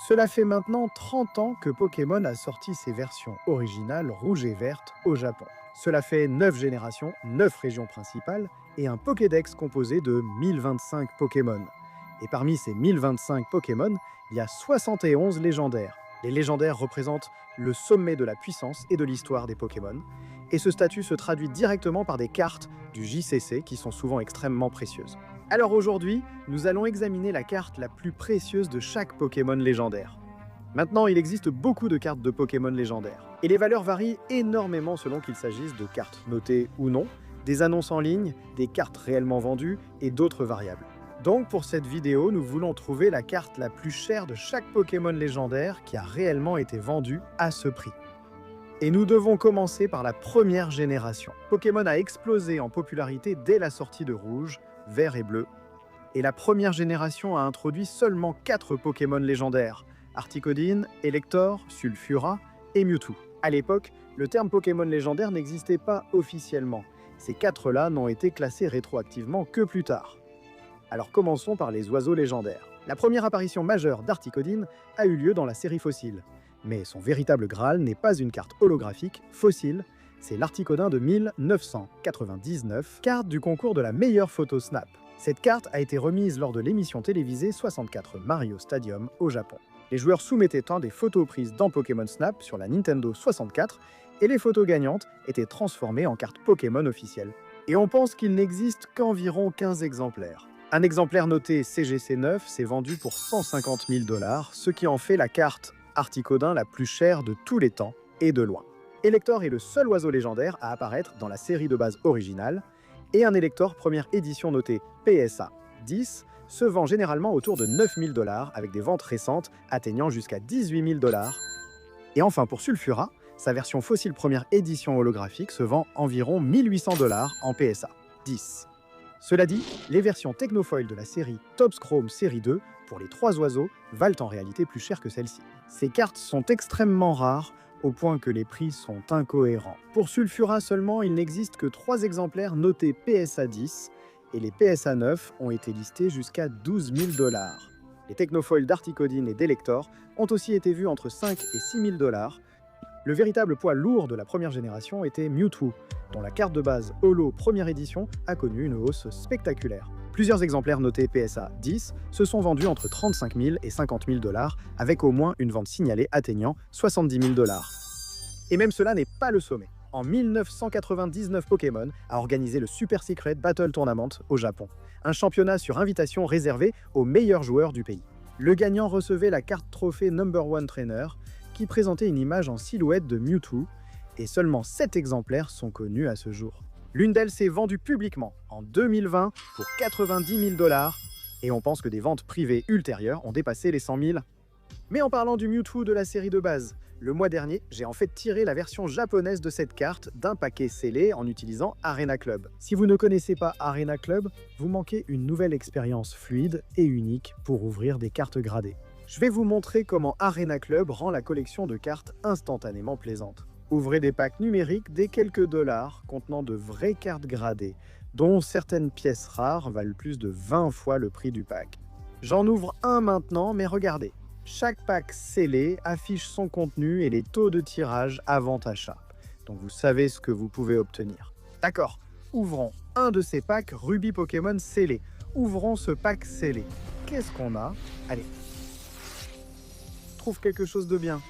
Cela fait maintenant 30 ans que Pokémon a sorti ses versions originales rouges et vertes au Japon. Cela fait 9 générations, 9 régions principales et un Pokédex composé de 1025 Pokémon. Et parmi ces 1025 Pokémon, il y a 71 légendaires. Les légendaires représentent le sommet de la puissance et de l'histoire des Pokémon. Et ce statut se traduit directement par des cartes du JCC qui sont souvent extrêmement précieuses. Alors aujourd'hui, nous allons examiner la carte la plus précieuse de chaque Pokémon légendaire. Maintenant, il existe beaucoup de cartes de Pokémon légendaires. Et les valeurs varient énormément selon qu'il s'agisse de cartes notées ou non, des annonces en ligne, des cartes réellement vendues et d'autres variables. Donc pour cette vidéo, nous voulons trouver la carte la plus chère de chaque Pokémon légendaire qui a réellement été vendue à ce prix. Et nous devons commencer par la première génération. Pokémon a explosé en popularité dès la sortie de Rouge, Vert et Bleu. Et la première génération a introduit seulement 4 Pokémon légendaires, Articuno, Elector, Sulfura et Mewtwo. À l'époque, le terme Pokémon légendaire n'existait pas officiellement. Ces 4-là n'ont été classés rétroactivement que plus tard. Alors commençons par les oiseaux légendaires. La première apparition majeure d'Articuno a eu lieu dans la série Fossile. Mais son véritable Graal n'est pas une carte holographique fossile, c'est l'Articuno de 1999, carte du concours de la meilleure photo Snap. Cette carte a été remise lors de l'émission télévisée 64 Mario Stadium au Japon. Les joueurs soumettaient des photos prises dans Pokémon Snap sur la Nintendo 64 et les photos gagnantes étaient transformées en cartes Pokémon officielles. Et on pense qu'il n'existe qu'environ 15 exemplaires. Un exemplaire noté CGC 9 s'est vendu pour 150 000 $, ce qui en fait la carte Articuno la plus chère de tous les temps et de loin. Elector est le seul oiseau légendaire à apparaître dans la série de base originale, et un Elector première édition noté PSA 10 se vend généralement autour de 9 000 $ avec des ventes récentes atteignant jusqu'à 18 000 $. Et enfin pour Sulfura, sa version fossile première édition holographique se vend environ 1800 $ en PSA 10. Cela dit, les versions Technofoil de la série Topps Chrome série 2 pour les 3 oiseaux valent en réalité plus cher que celle-ci. Ces cartes sont extrêmement rares, au point que les prix sont incohérents. Pour Sulfura seulement, il n'existe que 3 exemplaires notés PSA 10, et les PSA 9 ont été listés jusqu'à 12 000 $. Les Technofoils d'Articuno et d'Elector ont aussi été vus entre 5 et 6 000 $. Le véritable poids lourd de la première génération était Mewtwo, dont la carte de base Holo première édition a connu une hausse spectaculaire. Plusieurs exemplaires notés PSA 10 se sont vendus entre 35 000 et 50 000 $, avec au moins une vente signalée atteignant 70 000 $. Et même cela n'est pas le sommet. En 1999, Pokémon a organisé le Super Secret Battle Tournament au Japon, un championnat sur invitation réservé aux meilleurs joueurs du pays. Le gagnant recevait la carte trophée Number One Trainer, qui présentait une image en silhouette de Mewtwo, et seulement 7 exemplaires sont connus à ce jour. L'une d'elles s'est vendue publiquement en 2020 pour 90 000 $, et on pense que des ventes privées ultérieures ont dépassé les 100 000. Mais en parlant du Mewtwo de la série de base, le mois dernier, j'ai en fait tiré la version japonaise de cette carte d'un paquet scellé en utilisant Arena Club. Si vous ne connaissez pas Arena Club, vous manquez une nouvelle expérience fluide et unique pour ouvrir des cartes gradées. Je vais vous montrer comment Arena Club rend la collection de cartes instantanément plaisante. Ouvrez des packs numériques dès quelques dollars contenant de vraies cartes gradées, dont certaines pièces rares valent plus de 20 fois le prix du pack. J'en ouvre un maintenant, mais regardez. Chaque pack scellé affiche son contenu et les taux de tirage avant achat. Donc vous savez ce que vous pouvez obtenir. D'accord, ouvrons un de ces packs Ruby Pokémon scellé. Ouvrons ce pack scellé. Qu'est-ce qu'on a? Allez. Trouve quelque chose de bien.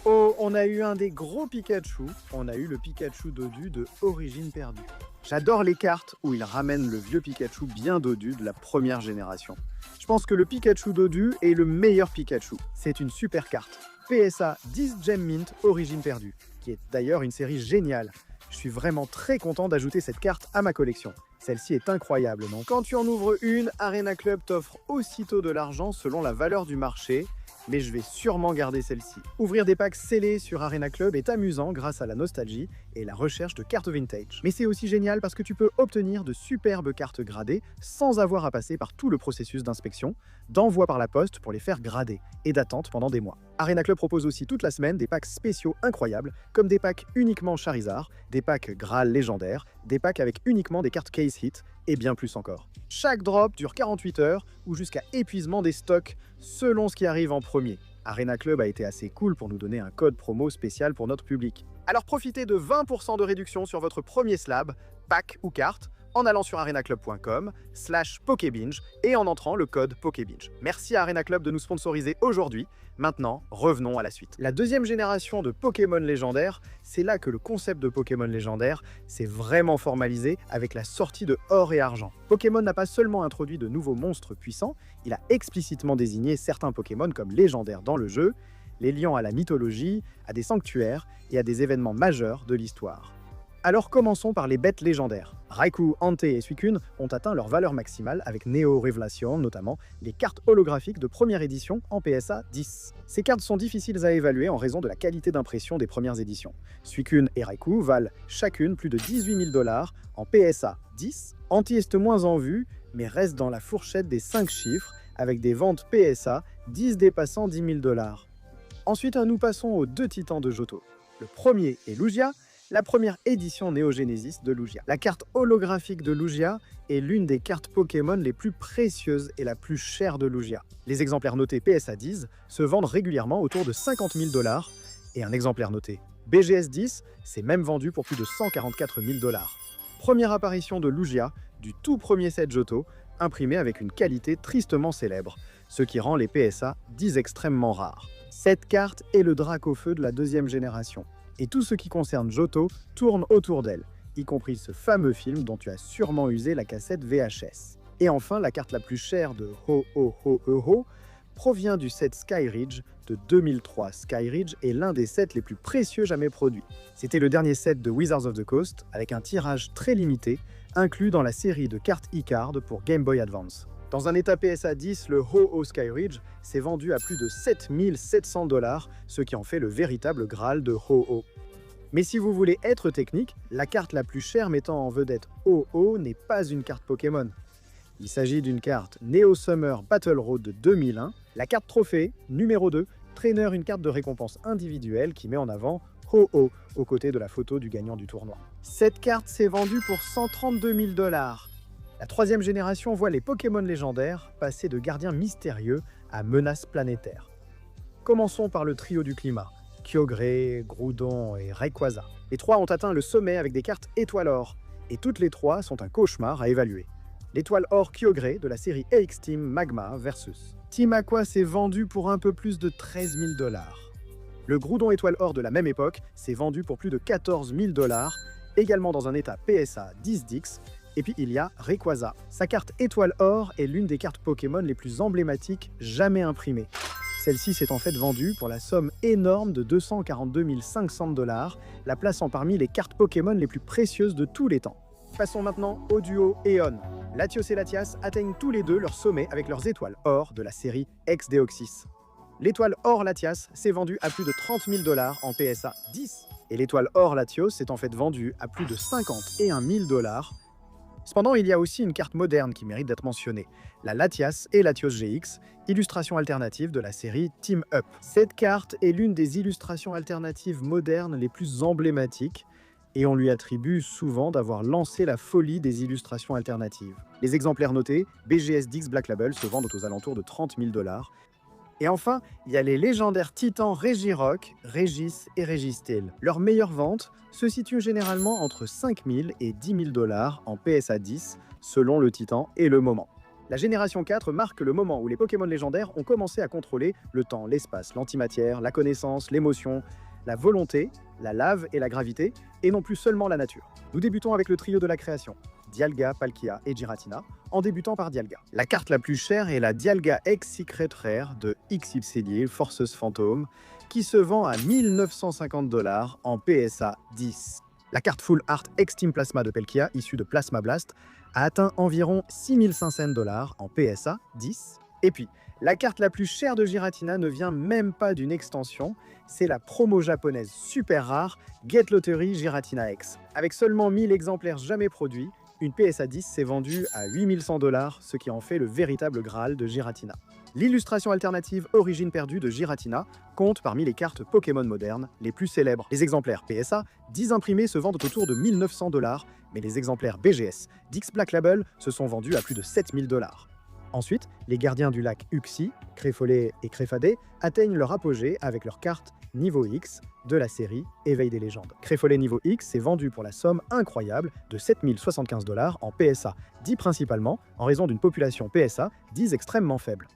Oh, on a eu un des gros Pikachu. On a eu le Pikachu dodu de Origine Perdue. J'adore les cartes où ils ramènent le vieux Pikachu bien dodu de la première génération. Je pense que le Pikachu dodu est le meilleur Pikachu. C'est une super carte. PSA 10 Gem Mint Origine Perdue, qui est d'ailleurs une série géniale. Je suis vraiment très content d'ajouter cette carte à ma collection. Celle-ci est incroyable, non? Quand tu en ouvres une, Arena Club t'offre aussitôt de l'argent selon la valeur du marché, mais je vais sûrement garder celle-ci. Ouvrir des packs scellés sur Arena Club est amusant grâce à la nostalgie et la recherche de cartes vintage. Mais c'est aussi génial parce que tu peux obtenir de superbes cartes gradées sans avoir à passer par tout le processus d'inspection, d'envoi par la poste pour les faire grader et d'attente pendant des mois. Arena Club propose aussi toute la semaine des packs spéciaux incroyables, comme des packs uniquement Charizard, des packs Graal légendaires, des packs avec uniquement des cartes Case Hit, et bien plus encore. Chaque drop dure 48 heures ou jusqu'à épuisement des stocks selon ce qui arrive en premier. Arena Club a été assez cool pour nous donner un code promo spécial pour notre public. Alors profitez de 20% de réduction sur votre premier slab, pack ou carte, en allant sur arenaclub.com/pokébinge et en entrant le code pokébinge. Merci à Arena Club de nous sponsoriser aujourd'hui. Maintenant, revenons à la suite. La deuxième génération de Pokémon légendaires, c'est là que le concept de Pokémon légendaire s'est vraiment formalisé avec la sortie de Or et Argent. Pokémon n'a pas seulement introduit de nouveaux monstres puissants, il a explicitement désigné certains Pokémon comme légendaires dans le jeu, les liant à la mythologie, à des sanctuaires et à des événements majeurs de l'histoire. Alors commençons par les bêtes légendaires. Raikou, Entei et Suicune ont atteint leur valeur maximale avec Neo Révélation, notamment les cartes holographiques de première édition en PSA 10. Ces cartes sont difficiles à évaluer en raison de la qualité d'impression des premières éditions. Suicune et Raikou valent chacune plus de 18 000 $ en PSA 10. Entei est moins en vue, mais reste dans la fourchette des 5 chiffres, avec des ventes PSA 10 dépassant 10 000 $. Ensuite, nous passons aux deux titans de Johto. Le premier est Lugia, la première édition Neo Genesis de Lugia. La carte holographique de Lugia est l'une des cartes Pokémon les plus précieuses et la plus chère de Lugia. Les exemplaires notés PSA 10 se vendent régulièrement autour de 50 000 $ et un exemplaire noté BGS 10 s'est même vendu pour plus de 144 000 $. Première apparition de Lugia du tout premier set Johto, imprimé avec une qualité tristement célèbre, ce qui rend les PSA 10 extrêmement rares. Cette carte est le Dracofeu de la deuxième génération. Et tout ce qui concerne Johto tourne autour d'elle, y compris ce fameux film dont tu as sûrement usé la cassette VHS. Et enfin, la carte la plus chère de Ho provient du set Skyridge de 2003. Skyridge est l'un des sets les plus précieux jamais produits. C'était le dernier set de Wizards of the Coast, avec un tirage très limité, inclus dans la série de cartes e-card pour Game Boy Advance. Dans un état PSA 10, le Ho-Oh Skyridge s'est vendu à plus de 7 700 $, ce qui en fait le véritable Graal de Ho-Oh. Mais si vous voulez être technique, la carte la plus chère mettant en vedette Ho-Oh n'est pas une carte Pokémon. Il s'agit d'une carte Neo Summer Battle Road de 2001, la carte trophée, numéro 2, Trainer, une carte de récompense individuelle qui met en avant Ho-Oh aux côtés de la photo du gagnant du tournoi. Cette carte s'est vendue pour 132 000 $. La troisième génération voit les Pokémon légendaires passer de gardiens mystérieux à menaces planétaires. Commençons par le trio du climat, Kyogre, Groudon et Rayquaza. Les trois ont atteint le sommet avec des cartes Étoile Or, et toutes les trois sont un cauchemar à évaluer. L'étoile Or Kyogre de la série AX-Team Magma versus Team Aqua s'est vendu pour un peu plus de 13 000 $. Le Groudon Étoile Or de la même époque s'est vendu pour plus de 14 000 $, également dans un état PSA 10Dix. Et puis il y a Rayquaza. Sa carte Étoile Or est l'une des cartes Pokémon les plus emblématiques jamais imprimées. Celle-ci s'est en fait vendue pour la somme énorme de 242 500 $, la plaçant parmi les cartes Pokémon les plus précieuses de tous les temps. Passons maintenant au duo Aeon. Latios et Latias atteignent tous les deux leur sommet avec leurs étoiles Or de la série Ex-Deoxys. L'étoile Or Latias s'est vendue à plus de 30 000 $ en PSA 10, et l'étoile Or Latios s'est en fait vendue à plus de 51 000 $. Cependant, il y a aussi une carte moderne qui mérite d'être mentionnée, la Latias et Latios GX, illustration alternative de la série Team Up. Cette carte est l'une des illustrations alternatives modernes les plus emblématiques, et on lui attribue souvent d'avoir lancé la folie des illustrations alternatives. Les exemplaires notés, BGS 10 Black Label, se vendent aux alentours de 30 000 $. Et enfin, il y a les légendaires titans Regirock, Regis et Registeel. Leur meilleure vente se situe généralement entre 5 000 et 10 000 $ en PSA 10, selon le titan et le moment. La génération 4 marque le moment où les Pokémon légendaires ont commencé à contrôler le temps, l'espace, l'antimatière, la connaissance, l'émotion, la volonté, la lave et la gravité, et non plus seulement la nature. Nous débutons avec le trio de la création, Dialga, Palkia et Giratina, en débutant par Dialga. La carte la plus chère est la Dialga X Secret Rare de XYZ Forces Phantom, qui se vend à 1 950 $ en PSA 10. La carte Full Art X-Team Plasma de Palkia, issue de Plasma Blast, a atteint environ 6 500 $ en PSA 10. Et puis, la carte la plus chère de Giratina ne vient même pas d'une extension, c'est la promo japonaise super rare Get Lottery Giratina X. Avec seulement 1000 exemplaires jamais produits, une PSA 10 s'est vendue à 8 100 $, ce qui en fait le véritable Graal de Giratina. L'illustration alternative Origine perdue de Giratina compte parmi les cartes Pokémon modernes les plus célèbres. Les exemplaires PSA, 10 imprimés, se vendent autour de 1900 $, mais les exemplaires BGS d'X Black Label se sont vendus à plus de 7000 $. Ensuite, les gardiens du lac Uxie, Créfollet et Créfadé, atteignent leur apogée avec leurs cartes Niveau X de la série Éveil des légendes. Créfollet Niveau X s'est vendu pour la somme incroyable de 7075 $ en PSA, dit principalement en raison d'une population PSA dite extrêmement faible.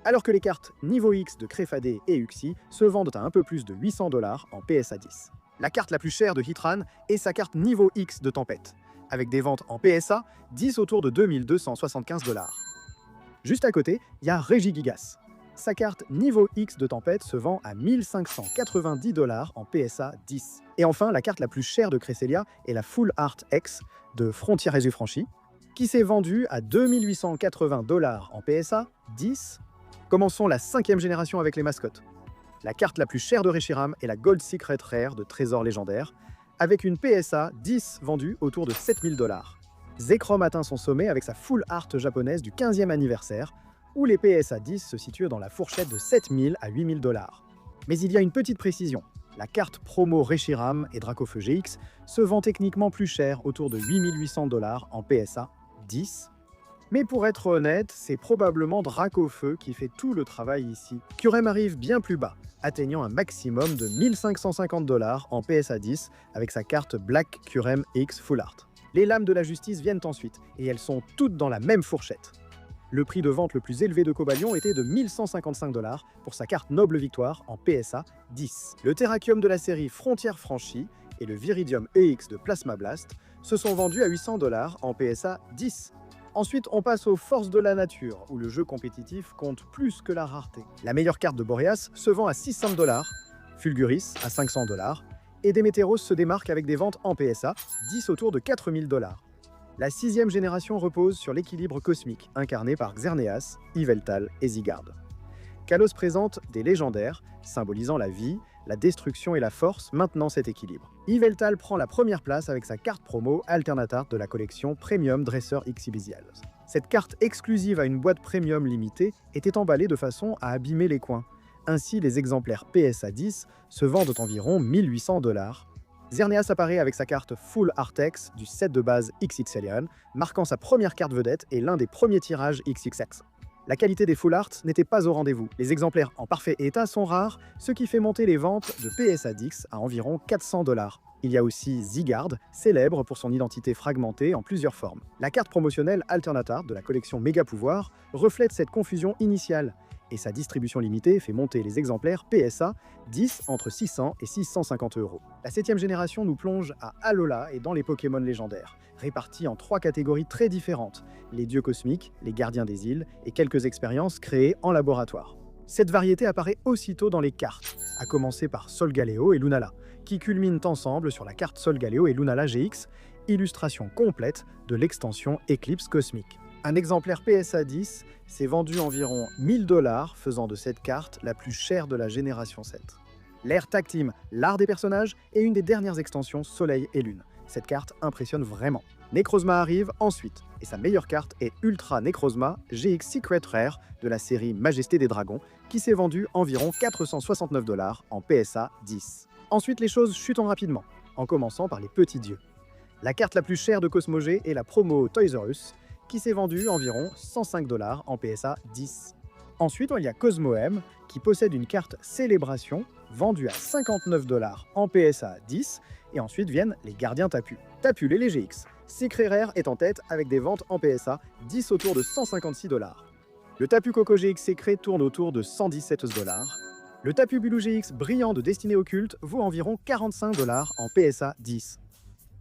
Alors que les cartes Niveau X de Créfadé et Uxie se vendent à un peu plus de 800 $ en PSA 10. La carte la plus chère de Hitran est sa carte Niveau X de Tempête, avec des ventes en PSA 10 autour de 2275 $. Juste à côté, il y a Regigigas. Sa carte Niveau X de Tempête se vend à 1590 $ en PSA 10. Et enfin, la carte la plus chère de Cresselia est la Full Art X de Frontières Résus-Franchis, qui s'est vendue à 2880 $ en PSA 10. Commençons la 5e génération avec les mascottes. La carte la plus chère de Reshiram est la Gold Secret Rare de Trésor Légendaire, avec une PSA 10 vendue autour de 7000 $. Zekrom atteint son sommet avec sa full art japonaise du 15e anniversaire, où les PSA 10 se situent dans la fourchette de 7000 à 8000 $. Mais il y a une petite précision. La carte promo Reshiram et Dracofeu GX se vend techniquement plus cher, autour de 8800 $ en PSA 10. Mais pour être honnête, c'est probablement Dracofeu qui fait tout le travail ici. Curem arrive bien plus bas, atteignant un maximum de 1550 $ en PSA 10 avec sa carte Black Curem X Full Art. Les lames de la justice viennent ensuite, et elles sont toutes dans la même fourchette. Le prix de vente le plus élevé de Cobalion était de 1155 $ pour sa carte Noble Victoire en PSA 10. Le Terrakium de la série Frontières Franchies et le Viridium EX de Plasma Blast se sont vendus à 800 $ en PSA 10. Ensuite, on passe aux Forces de la Nature, où le jeu compétitif compte plus que la rareté. La meilleure carte de Boreas se vend à 600 $, Fulguris à 500 $, et Démétéros se démarque avec des ventes en PSA, 10 autour de 4000 $. La 6e génération repose sur l'équilibre cosmique, incarné par Xerneas, Yveltal et Zygarde. Kalos présente des légendaires, symbolisant la vie, la destruction et la force, maintenant cet équilibre. Yveltal prend la première place avec sa carte promo Alternatart de la collection Premium Dresseur Xybizials. Cette carte exclusive à une boîte premium limitée était emballée de façon à abîmer les coins. Ainsi, les exemplaires PSA 10 se vendent environ 1800 $. Xerneas apparaît avec sa carte Full Artex du set de base XXLion, marquant sa première carte vedette et l'un des premiers tirages XXX. La qualité des Full Arts n'était pas au rendez-vous. Les exemplaires en parfait état sont rares, ce qui fait monter les ventes de PSA 10 à environ 400 $. Il y a aussi Zygarde, célèbre pour son identité fragmentée en plusieurs formes. La carte promotionnelle Alternatart de la collection Méga Pouvoir reflète cette confusion initiale, et sa distribution limitée fait monter les exemplaires PSA 10 entre 600 et 650 €. La 7e génération nous plonge à Alola et dans les Pokémon légendaires, répartis en 3 catégories très différentes, les dieux cosmiques, les gardiens des îles et quelques expériences créées en laboratoire. Cette variété apparaît aussitôt dans les cartes, à commencer par Solgaleo et Lunala, qui culminent ensemble sur la carte Solgaleo et Lunala GX, illustration complète de l'extension Éclipse Cosmique. Un exemplaire PSA 10 s'est vendu environ 1000 $, faisant de cette carte la plus chère de la génération 7. L'ère Tag Team, l'art des personnages, est une des dernières extensions Soleil et Lune. Cette carte impressionne vraiment. Necrozma arrive ensuite, et sa meilleure carte est Ultra Necrozma GX Secret Rare de la série Majesté des Dragons, qui s'est vendue environ 469 $ en PSA 10. Ensuite, les choses chutent rapidement, en commençant par les petits dieux. La carte la plus chère de Cosmo G est la promo Toys R Us, qui s'est vendue environ 105 $ en PSA 10. Ensuite, il y a Cosmo M, qui possède une carte Célébration, vendue à 59 $ en PSA 10, et ensuite viennent les Gardiens Tapu. Tapu les GX. Secret Rare est en tête avec des ventes en PSA 10 autour de 156 $. Le Tapu Coco GX Secret tourne autour de 117 $. Le Tapu Bulu GX brillant de Destinée Occulte vaut environ 45 $ en PSA 10.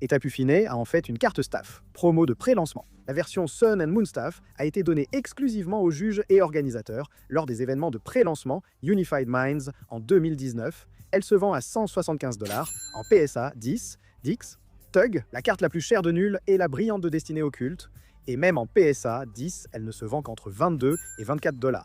Et Tapu Fine a en fait une carte staff, promo de pré-lancement. La version Sun and Moon Staff a été donnée exclusivement aux juges et organisateurs lors des événements de pré-lancement Unified Minds en 2019. Elle se vend à 175 $ en PSA 10, Dix. Tug, la carte la plus chère de Nul, est la brillante de Destinée Occulte, et même en PSA 10, elle ne se vend qu'entre 22 et 24 $.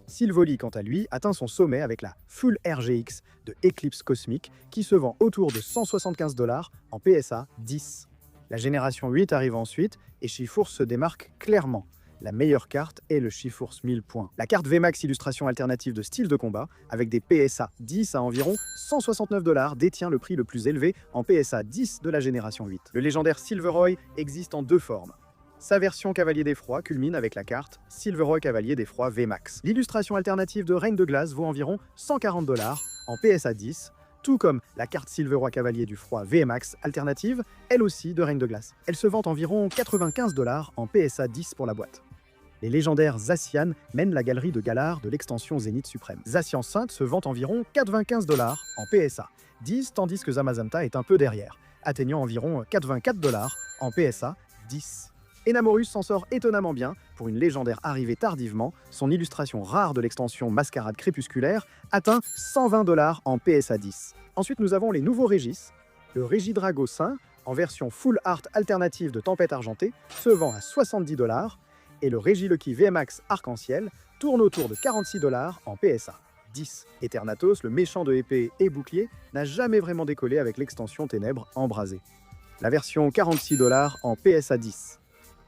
Sylvoli, quant à lui, atteint son sommet avec la Full RGX de Eclipse Cosmique, qui se vend autour de 175 $ en PSA 10. La génération 8 arrive ensuite, et Chifour se démarque clairement. la meilleure carte est le Chifours 1000 points. La carte VMAX illustration alternative de style de combat, avec des PSA 10 à environ 169 $, détient le prix le plus élevé en PSA 10 de la génération 8. Le légendaire Silveroy existe en deux formes. Sa version Cavalier d'Effroi culmine avec la carte Silveroy Cavalier d'Effroi VMAX. L'illustration alternative de Reine de Glace vaut environ 140 $ en PSA 10, tout comme la carte Silveroy Cavalier du Froid VMAX alternative, elle aussi de Reine de Glace. Elle se vend environ 95 $ en PSA 10 pour la boîte. Les légendaires Zacian mènent la galerie de Galar de l'extension Zénith Suprême. Zacian Sainte se vend environ 95 $ en PSA 10, tandis que Zamazenta est un peu derrière, atteignant environ 84 $ en PSA 10. Enamorus s'en sort étonnamment bien. Pour une légendaire arrivée tardivement, son illustration rare de l'extension Mascarade Crépusculaire atteint 120 $ en PSA 10. Ensuite, nous avons les nouveaux Régis. Le Régidrago Saint, en version full art alternative de Tempête Argentée, se vend à 70 $ et le Régiloki VMAX Arc-en-Ciel tourne autour de 46 $ en PSA 10. Eternatos, le méchant de épée et bouclier, n'a jamais vraiment décollé avec l'extension Ténèbres Embrasées. La version 46 $ en PSA 10.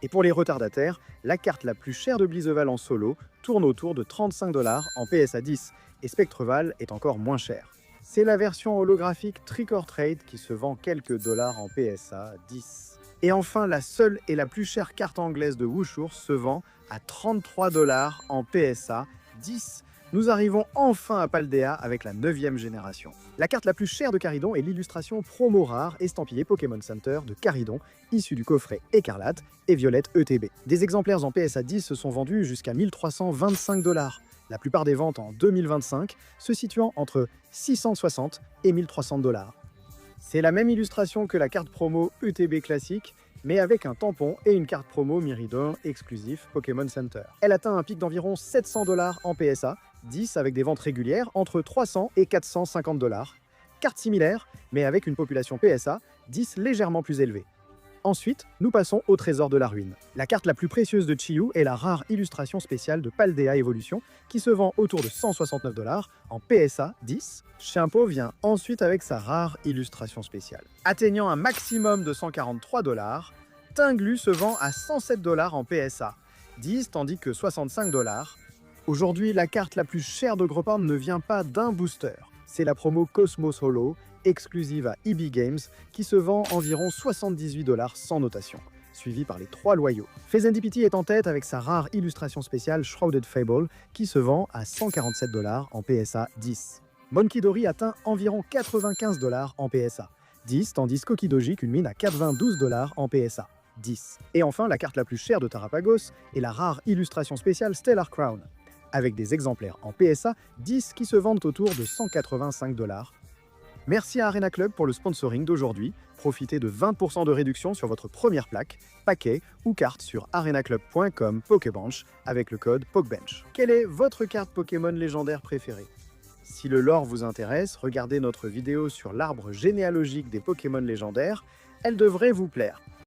Et pour les retardataires, la carte la plus chère de Blizeval en solo tourne autour de 35 $ en PSA 10, et Spectreval est encore moins cher. C'est la version holographique Trick or Trade qui se vend quelques dollars en PSA 10. Et enfin, la seule et la plus chère carte anglaise de Wushour se vend à 33 $ en PSA 10. Nous arrivons enfin à Paldea avec la 9e génération. La carte la plus chère de Caridon est l'illustration promo rare estampillée Pokémon Center de Caridon, issue du coffret Écarlate et Violette ETB. Des exemplaires en PSA 10 se sont vendus jusqu'à 1325 $. La plupart des ventes en 2025 se situant entre 660 et 1300 $. C'est la même illustration que la carte promo ETB classique, mais avec un tampon et une carte promo Myridor exclusif Pokémon Center. Elle atteint un pic d'environ 700 $ en PSA 10 avec des ventes régulières entre 300 et 450 $. Carte similaire, mais avec une population PSA 10 légèrement plus élevée. Ensuite, nous passons au trésor de la ruine. La carte la plus précieuse de Chiyu est la rare illustration spéciale de Paldea Evolution qui se vend autour de 169 $ en PSA 10. Shimpo vient ensuite avec sa rare illustration spéciale. Atteignant un maximum de 143 $, Tinglu se vend à 107 $ en PSA 10 tandis que 65 $. Aujourd'hui, la carte la plus chère de Groupon ne vient pas d'un booster. C'est la promo Cosmos Holo, exclusive à EB Games, qui se vend environ 78 $ sans notation, suivi par les 3 loyaux. Fezendipity est en tête avec sa rare illustration spéciale Shrouded Fable, qui se vend à 147 $ en PSA 10. Monkey Dory atteint environ 95 $ en PSA 10, tandis qu'Okidoji culmine à 92 $ en PSA 10. Et enfin, la carte la plus chère de Tarapagos est la rare illustration spéciale Stellar Crown, avec des exemplaires en PSA 10 qui se vendent autour de 185 $. Merci à Arena Club pour le sponsoring d'aujourd'hui. Profitez de 20% de réduction sur votre première plaque, paquet ou carte sur arenaclub.com Pokébench avec le code POKEBENCH. Quelle est votre carte Pokémon légendaire préférée? Si le lore vous intéresse, regardez notre vidéo sur l'arbre généalogique des Pokémon légendaires, elle devrait vous plaire.